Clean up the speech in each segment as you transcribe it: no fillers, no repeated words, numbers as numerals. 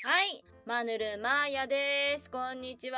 はい、マヌルマーヤです。こんにちは。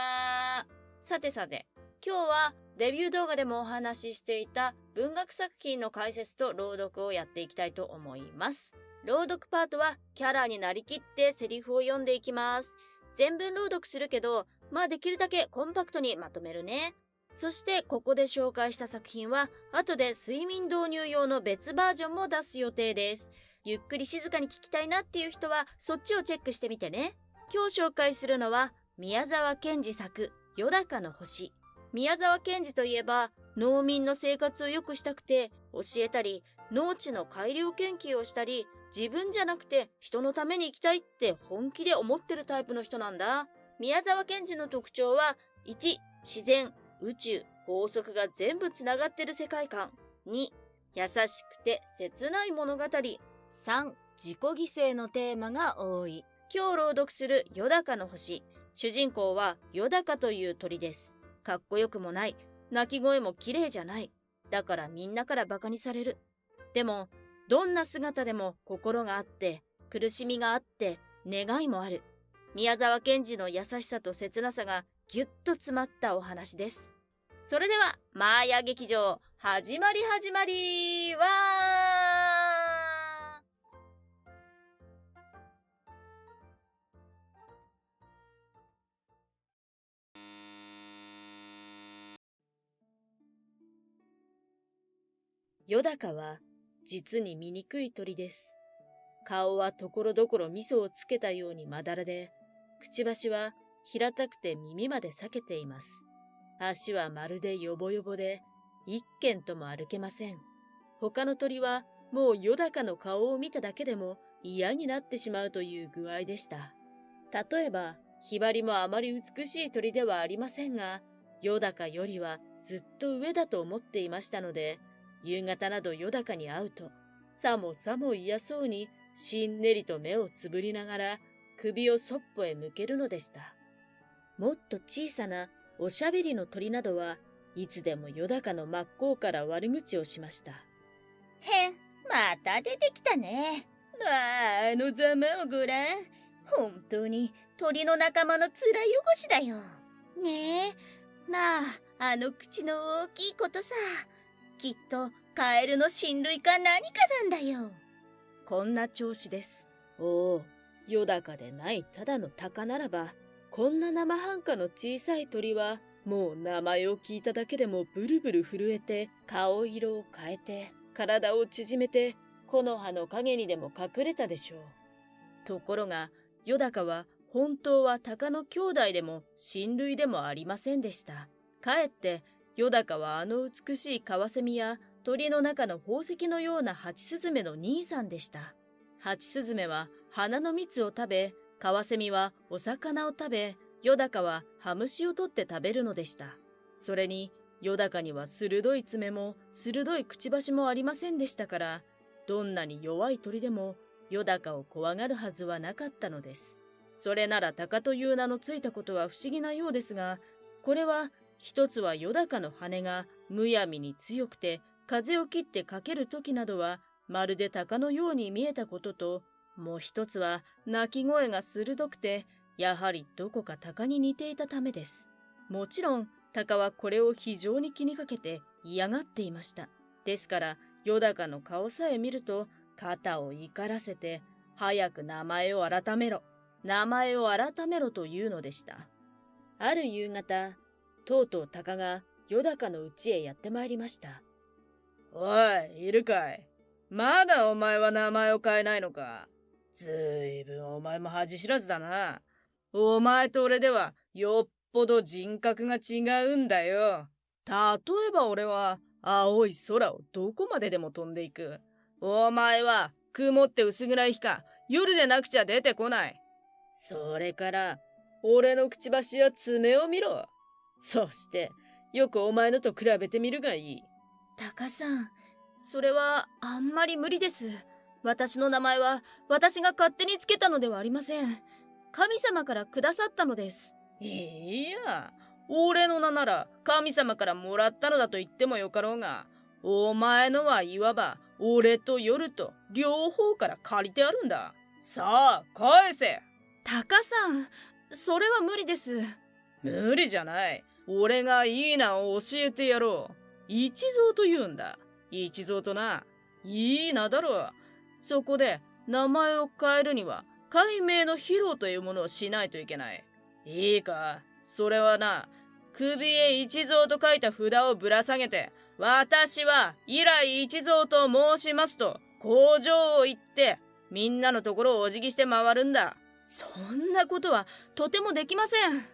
さてさて、今日はデビュー動画でもお話ししていた文学作品の解説と朗読をやっていきたいと思います。朗読パートはキャラになりきってセリフを読んでいきます。全文朗読するけど、できるだけコンパクトにまとめるね。そしてここで紹介した作品は後で睡眠導入用の別バージョンも出す予定です。ゆっくり静かに聞きたいなっていう人はそっちをチェックしてみてね。今日紹介するのは宮沢賢治作よだかの星。宮沢賢治といえば農民の生活を良くしたくて教えたり、農地の改良研究をしたり、自分じゃなくて人のために生きたいって本気で思ってるタイプの人なんだ。宮沢賢治の特徴は1、自然、宇宙、法則が全部つながってる世界観。2、優しくて切ない物語。3、自己犠牲のテーマが多い。今日朗読するよだかの星。主人公はよだかという鳥です。かっこよくもない。鳴き声も綺麗じゃない。だからみんなからバカにされる。でも、どんな姿でも心があって、苦しみがあって、願いもある。宮沢賢治の優しさと切なさがぎゅっと詰まったお話です。それでは、マーヤ劇場、始まりわよだかは実に醜い鳥です。顔はところどころ味噌をつけたようにまだらで、くちばしは平たくて耳まで裂けています。足はまるでヨボヨボで、一軒とも歩けません。他の鳥はもうよだかの顔を見ただけでも嫌になってしまうという具合でした。例えば、ヒバリもあまり美しい鳥ではありませんが、よだかよりはずっと上だと思っていましたので、夕方などよだかに会うと、さもさも嫌そうにしんねりと目をつぶりながら首をそっぽへ向けるのでした。もっと小さなおしゃべりの鳥などはいつでもよだかの真っ向から悪口をしました。へん、また出てきたね。あのざまをごらん。本当に鳥の仲間の面汚しだよ。ねえ、あの口の大きいことさ。きっとカエルの親類か何かなんだよ。こんな調子です。おお、よだかでないただの鷹ならば、こんな生半可の小さい鳥は、もう名前を聞いただけでもブルブル震えて、顔色を変えて、体を縮めて、木の葉の陰にでも隠れたでしょう。ところが、よだかは本当は鷹の兄弟でも親類でもありませんでした。かえって、よだかはあの美しいカワセミや鳥の中の宝石のようなハチスズメの兄さんでした。ハチスズメは花の蜜を食べ、カワセミはお魚を食べ、よだかはハムシを取って食べるのでした。それに、よだかには鋭い爪も鋭いくちばしもありませんでしたから、どんなに弱い鳥でもよだかを怖がるはずはなかったのです。それなら鷹という名のついたことは不思議なようですが、これは一つはよだかの羽がむやみに強くて風を切ってかけるときなどはまるで鷹のように見えたことと、もう一つは鳴き声が鋭くてやはりどこか鷹に似ていたためです。もちろん鷹はこれを非常に気にかけて嫌がっていました。ですからよだかの顔さえ見ると肩を怒らせて早く名前を改めろというのでした。ある夕方、とうとう鷹がよだかの家へやってまいりました。おい、いるかい。まだお前は名前を変えないのか。ずいぶんお前も恥知らずだな。お前と俺ではよっぽど人格が違うんだよ。例えば俺は青い空をどこまででも飛んでいく。お前は曇って薄暗い日か夜でなくちゃ出てこない。それから俺のくちばしや爪を見ろ。そしてよくお前のと比べてみるがいい。タカさん、それはあんまり無理です。私の名前は私が勝手につけたのではありません。神様からくださったのです。いや、俺の名なら神様からもらったのだと言ってもよかろうが、お前のはいわば俺と夜と両方から借りてあるんだ。さあ、返せ。タカさん、それは無理です。無理じゃない。俺がいい名を教えてやろう。一蔵と言うんだ。一蔵とな。いい名だろう。そこで名前を変えるには、改名の披露というものをしないといけない。いいか、それはな、首へ一蔵と書いた札をぶら下げて、私は以来一蔵と申しますと、工場を言って、みんなのところをお辞儀して回るんだ。そんなことはとてもできません。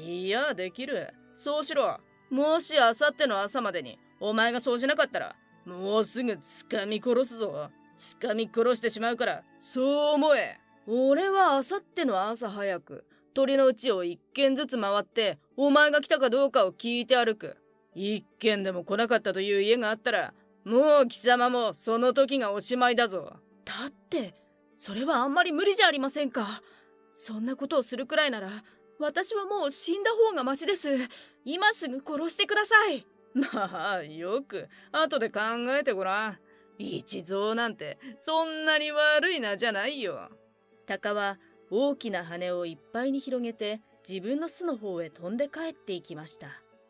いや、できる。そうしろ。もしあさっての朝までにお前がそうしなかったら、もうすぐ掴み殺すぞ。掴み殺してしまうから、そう思え。俺はあさっての朝早く、鳥のうちを一軒ずつ回って、お前が来たかどうかを聞いて歩く。一軒でも来なかったという家があったら、もう貴様もその時がおしまいだぞ。だって、それはあんまり無理じゃありませんか。そんなことをするくらいなら、私はもう死んだ方がマシです。今すぐ殺してください。まあ、よく、後で考えてごらん。一蔵なんて、そんなに悪い名じゃないよ。鷹は、大きな羽をいっぱいに広げて、自分の巣の方へ飛んで帰っていきました。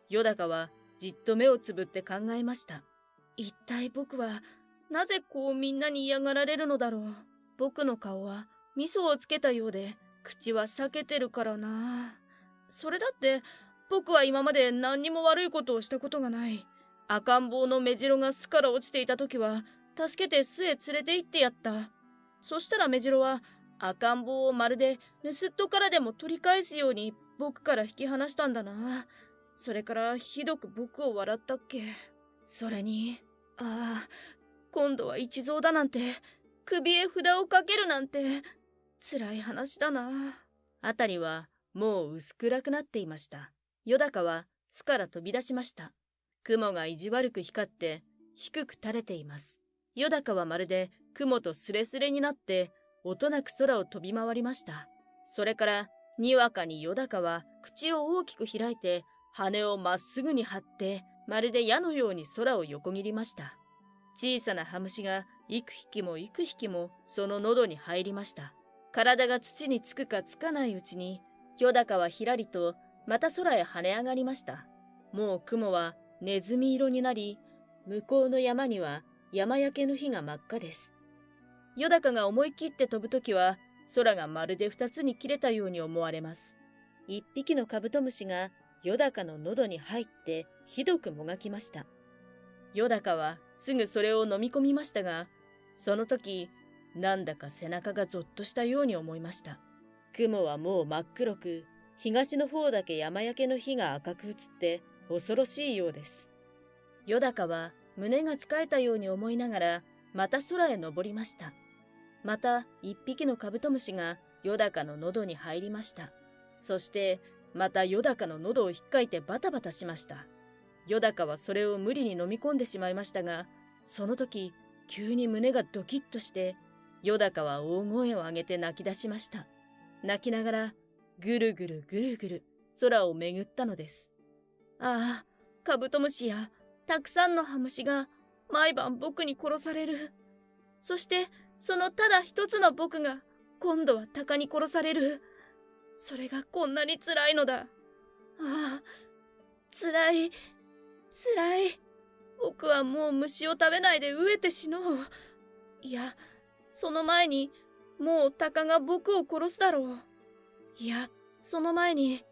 よだかは、じっと目をつぶって考えました。一体僕は、なぜこうみんなに嫌がられるのだろう。僕の顔は、味噌をつけたようで、口は裂けてるからな。それだって、僕は今まで何にも悪いことをしたことがない。赤ん坊の目白が巣から落ちていた時は、助けて巣へ連れて行ってやった。そしたら目白は、赤ん坊をまるで盗っ人からでも取り返すように僕から引き離したんだな。それからひどく僕を笑ったっけ。それに、ああ、今度は一蔵だなんて、首へ札をかけるなんて、辛い話だな。あたりはもう薄暗くなっていました。よだかは巣から飛び出しました。雲が意地悪く光って低く垂れています。よだかはまるで雲とスレスレになって音なく空を飛び回りました。それからにわかによだかは口を大きく開いて羽をまっすぐに張ってまるで矢のように空を横切りました。小さなハムシが幾匹も幾匹もその喉に入りました。体が土につくかつかないうちに、よだかはひらりとまた空へ跳ね上がりました。もう雲はネズミ色になり、向こうの山には山焼けの火が真っ赤です。よだかが思い切って飛ぶときは、空がまるで二つに切れたように思われます。一匹のカブトムシがよだかの喉に入ってひどくもがきました。よだかはすぐそれを飲み込みましたが、その時、なんだか背中がゾッとしたように思いました。雲はもう真っ黒く、東の方だけ山焼けの火が赤く映って恐ろしいようです。よだかは胸がつかえたように思いながら、また空へ登りました。また一匹のカブトムシがよだかの喉に入りました。そしてまたよだかの喉をひっかいてバタバタしました。よだかはそれを無理に飲み込んでしまいましたが、その時急に胸がドキッとして、よだかは大声を上げて泣き出しました。泣きながらぐるぐるぐるぐる空を巡ったのです。ああ、カブトムシやたくさんのハムシが毎晩僕に殺される。そしてそのただ一つの僕が今度は鷹に殺される。それがこんなに辛いのだ。ああ、辛い、辛い。僕はもう虫を食べないで飢えて死のう。いや、その前にもう鷹が僕を殺すだろう。いや、その前に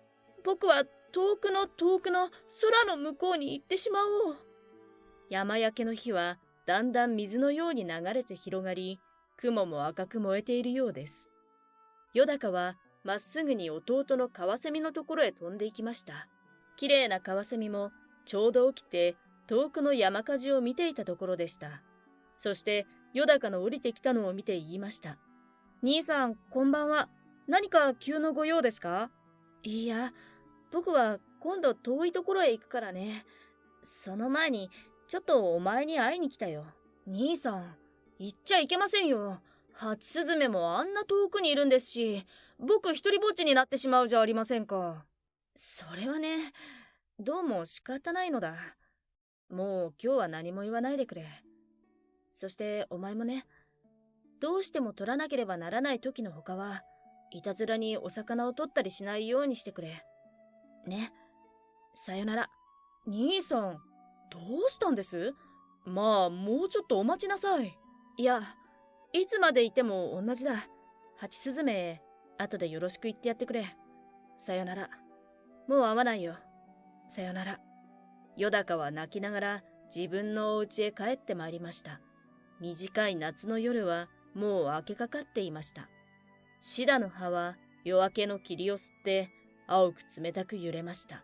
僕は遠くの遠くの空の向こうに行ってしまおう。山焼けの火はだんだん水のように流れて広がり、雲も赤く燃えているようです。よだかはまっすぐに弟のカワセミのところへ飛んでいきました。きれいなカワセミもちょうど起きて遠くの山火事を見ていたところでした。そしてよだかの降りてきたのを見て言いました。兄さん、こんばんは。何か急のご用ですか？いや、僕は今度遠いところへ行くからね。その前に、ちょっとお前に会いに来たよ。兄さん、行っちゃいけませんよ。ハチスズメもあんな遠くにいるんですし、僕一人ぼっちになってしまうじゃありませんか。それはね、どうも仕方ないのだ。もう今日は何も言わないでくれ。そしてお前もね、どうしても取らなければならない時のほかは、いたずらにお魚を取ったりしないようにしてくれ。ね。さよなら。兄さん、どうしたんです？まあ、もうちょっとお待ちなさい。いや、いつまでいても同じだ。ハチスズメ、後でよろしく言ってやってくれ。さよなら。もう会わないよ。さよなら。よだかは泣きながら自分のお家へ帰ってまいりました。短い夏の夜はもう明けかかっていました。シダの葉は夜明けの霧を吸って青く冷たく揺れました。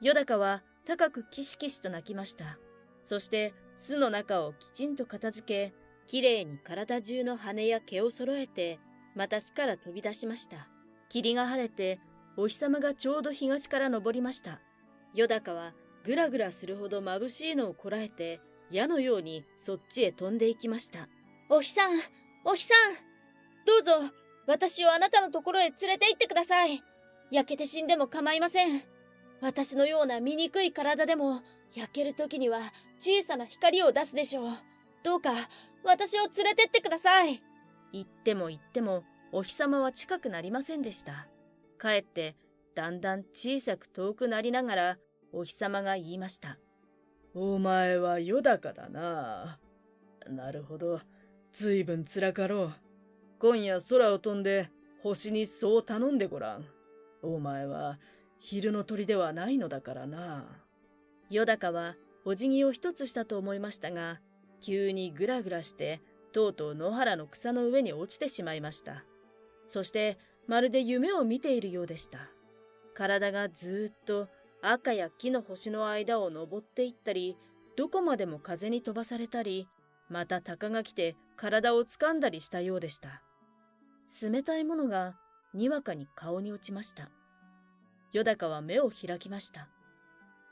よだかは高くキシキシと鳴きました。そして巣の中をきちんと片付け、きれいに体中の羽や毛を揃えて、また巣から飛び出しました。霧が晴れて、お日様がちょうど東から昇りました。よだかはぐらぐらするほど眩しいのをこらえて、矢のようにそっちへ飛んでいきました。お日さん、お日さん、どうぞ、私をあなたのところへ連れて行ってください。焼けて死んでも構いません。私のような醜い体でも、焼ける時には小さな光を出すでしょう。どうか、私を連れてってください。言っても言っても、お日様は近くなりませんでした。かえって、だんだん小さく遠くなりながら、お日様が言いました。お前はよだかだな。なるほど。ずいぶん辛かろう。今夜空を飛んで星にそう頼んでごらん。お前は昼の鳥ではないのだからな。よだかはお辞儀を一つしたと思いましたが、急にグラグラしてとうとう野原の草の上に落ちてしまいました。そしてまるで夢を見ているようでした。体がずっと赤や木の星の間を登っていったり、どこまでも風に飛ばされたり、また鷹が来て体を掴んだりしたようでした。冷たいものがにわかに顔に落ちました。よだかは目を開きました。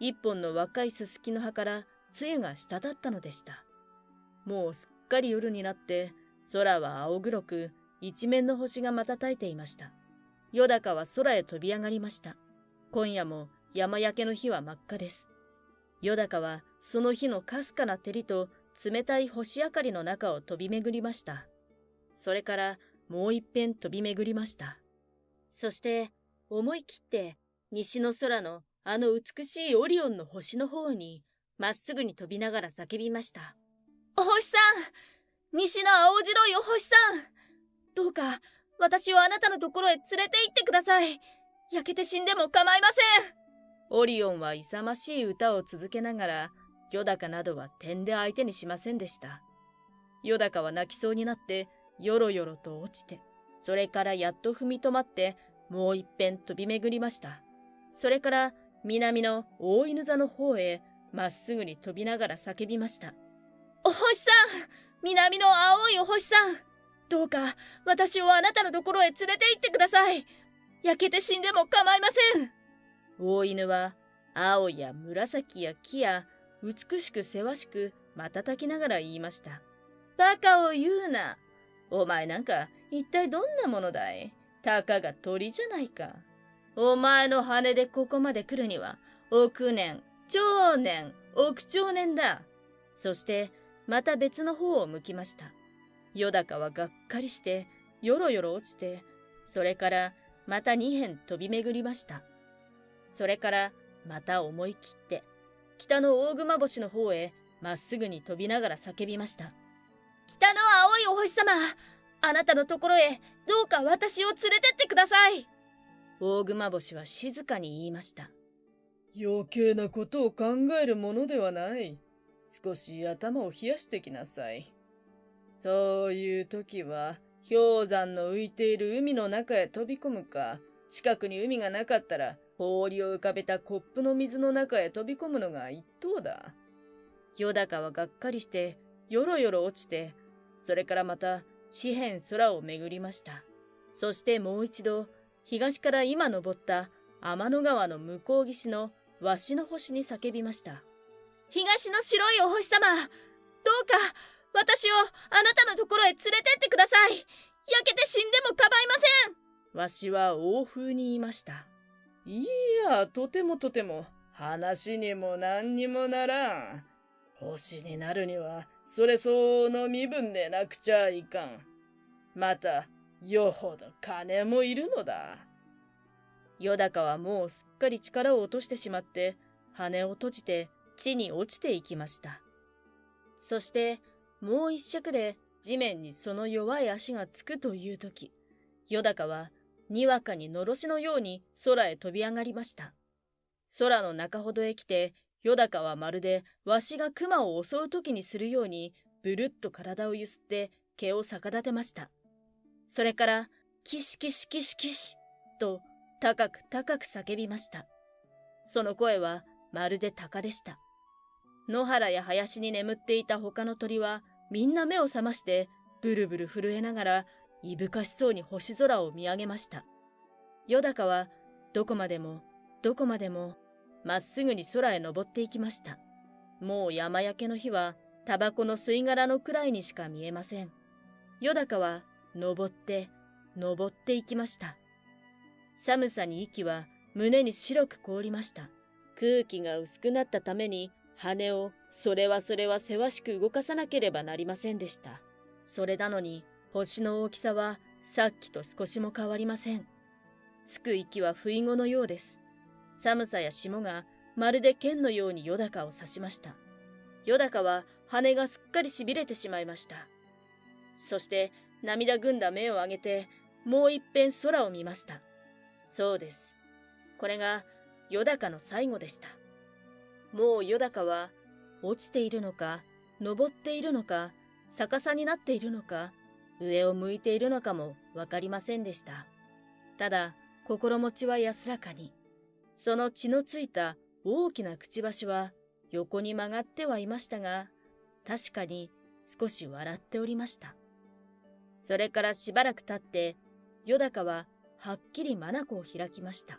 一本の若いすすきの葉から露が滴ったのでした。もうすっかり夜になって、空は青黒く、一面の星が瞬いていました。よだかは空へ飛び上がりました。今夜も山焼けの日は真っ赤です。よだかはその日のかすかな照りと冷たい星明かりの中を飛び巡りました。それからもう一遍飛び巡りました。そして思い切って西の空のあの美しいオリオンの星の方にまっすぐに飛びながら叫びました。お星さん、西の青白いお星さん、どうか私をあなたのところへ連れて行ってください。焼けて死んでも構いません。オリオンは勇ましい歌を続けながら、よだかなどは点で相手にしませんでした。よだかは泣きそうになって、よろよろと落ちて、それからやっと踏み止まって、もう一遍飛び巡りました。それから南の大犬座の方へ、まっすぐに飛びながら叫びました。お星さん、南の青いお星さん、どうか私をあなたのところへ連れて行ってください。焼けて死んでも構いません。大犬は青や紫や木や美しくせわしく瞬きながら言いました。バカを言うな。お前なんか一体どんなものだい？たかが鳥じゃないか。お前の羽でここまで来るには億年、兆年、億兆年だ。そしてまた別の方を向きました。よだかはがっかりしてよろよろ落ちて、それからまた二辺飛び巡りました。それからまた思い切って北の大熊星の方へまっすぐに飛びながら叫びました。北の青いお星様、あなたのところへどうか私を連れてってください。大熊星は静かに言いました。余計なことを考えるものではない。少し頭を冷やしてきなさい。そういう時は氷山の浮いている海の中へ飛び込むか、近くに海がなかったら氷を浮かべたコップの水の中へ飛び込むのが一等だ。よだかはがっかりしてよろよろ落ちて、それからまた四辺空を巡りました。そしてもう一度東から今昇った天の川の向こう岸のわしの星に叫びました。東の白いお星様、どうか私をあなたのところへ連れてってください。焼けて死んでも構いません。わしは大風に言いました。いや、とてもとても、話にも何にもならん。星になるには、それ相応の身分でなくちゃいかん。また、よほど金もいるのだ。よだかはもうすっかり力を落としてしまって、羽を閉じて地に落ちていきました。そして、もう一尺で地面にその弱い足がつくというとき、よだかはにわかにのろしのように空へ飛び上がりました。空の中ほどへ来て、よだかはまるでわしが熊を襲うときにするように、ぶるっと体をゆすって毛を逆立てました。それから、キシキシキシキシと高く高く叫びました。その声はまるで鷹でした。野原や林に眠っていた他の鳥はみんな目を覚ましてブルブル震えながらいぶかしそうに星空を見上げました。よだかはどこまでもどこまでもまっすぐに空へ登っていきました。もう山焼けの日はタバコの吸い殻のくらいにしか見えません。よだかは登って登っていきました。寒さに息は胸に白く凍りました。空気が薄くなったために羽をそれはせわしく動かさなければなりませんでした。それなのに星の大きさはさっきと少しも変わりません。つく息は不意語のようです。寒さや霜がまるで剣のようによだかを刺しました。よだかは羽がすっかりしびれてしまいました。そして涙ぐんだ目を上げてもう一遍空を見ました。そうです。これがよだかの最後でした。もうよだかは落ちているのか、登っているのか、逆さになっているのか、上を向いているのかもわかりませんでした。ただ、心持ちは安らかに。その血のついた大きなくちばしは横に曲がってはいましたが、確かに少し笑っておりました。それからしばらく経って、よだかははっきり眼を開きました。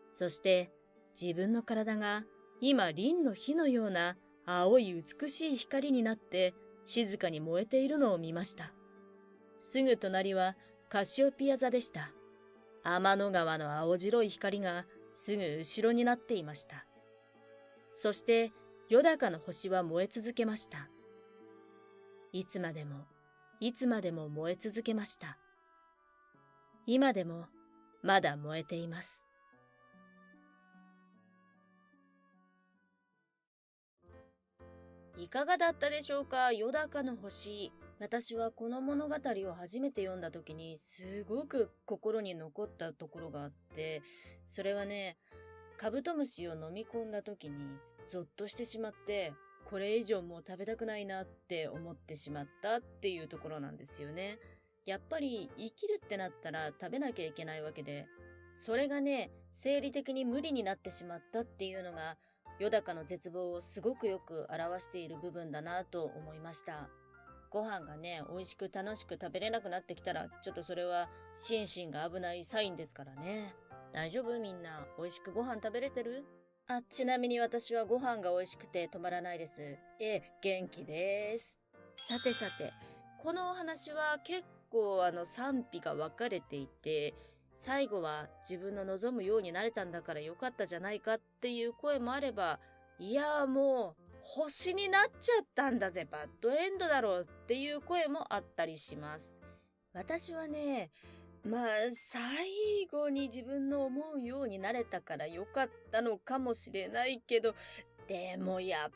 そして自分の体が今輪の火のような青い美しい光になって静かに燃えているのを見ました。すぐ隣はカシオピア座でした。天の川の青白い光がすぐ後ろになっていました。そしてよだかの星は燃え続けました。いつまでも、いつまでも燃え続けました。今でもまだ燃えています。いかがだったでしょうか、よだかの星。私はこの物語を初めて読んだ時にすごく心に残ったところがあって、それはね、カブトムシを飲み込んだ時にゾッとしてしまって、これ以上もう食べたくないなって思ってしまったっていうところなんですよね。やっぱり生きるってなったら食べなきゃいけないわけで、それがね、生理的に無理になってしまったっていうのが、よだかの絶望をすごくよく表している部分だなと思いました。ご飯がね、美味しく楽しく食べれなくなってきたら、ちょっとそれは心身が危ないサインですからね。大丈夫みんな、美味しくご飯食べれてる？ちなみに私はご飯が美味しくて止まらないです。元気です。さてさて、このお話は結構賛否が分かれていて、最後は自分の望むようになれたんだからよかったじゃないかっていう声もあれば、いやもう星になっちゃったんだぜ、バッドエンドだろうっていう声もあったりします。私はね、最後に自分の思うようになれたからよかったのかもしれないけど、でもやっ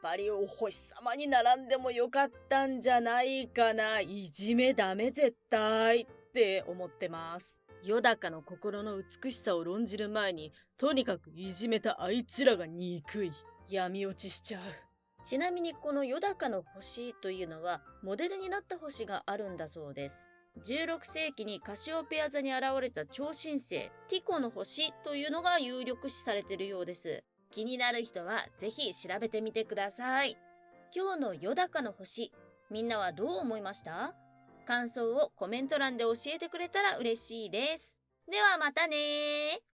ぱりお星様に並んでもよかったんじゃないかな。いじめダメ絶対って思ってます。よだかの心の美しさを論じる前に、とにかくいじめたあいつらが憎い。闇落ちしちゃう。ちなみにこのよだかの星というのはモデルになった星があるんだそうです。16世紀にカシオペア座に現れた超新星ティコの星というのが有力視されているようです。気になる人はぜひ調べてみてください。今日のよだかの星、みんなはどう思いました？感想をコメント欄で教えてくれたら嬉しいです。ではまたねー。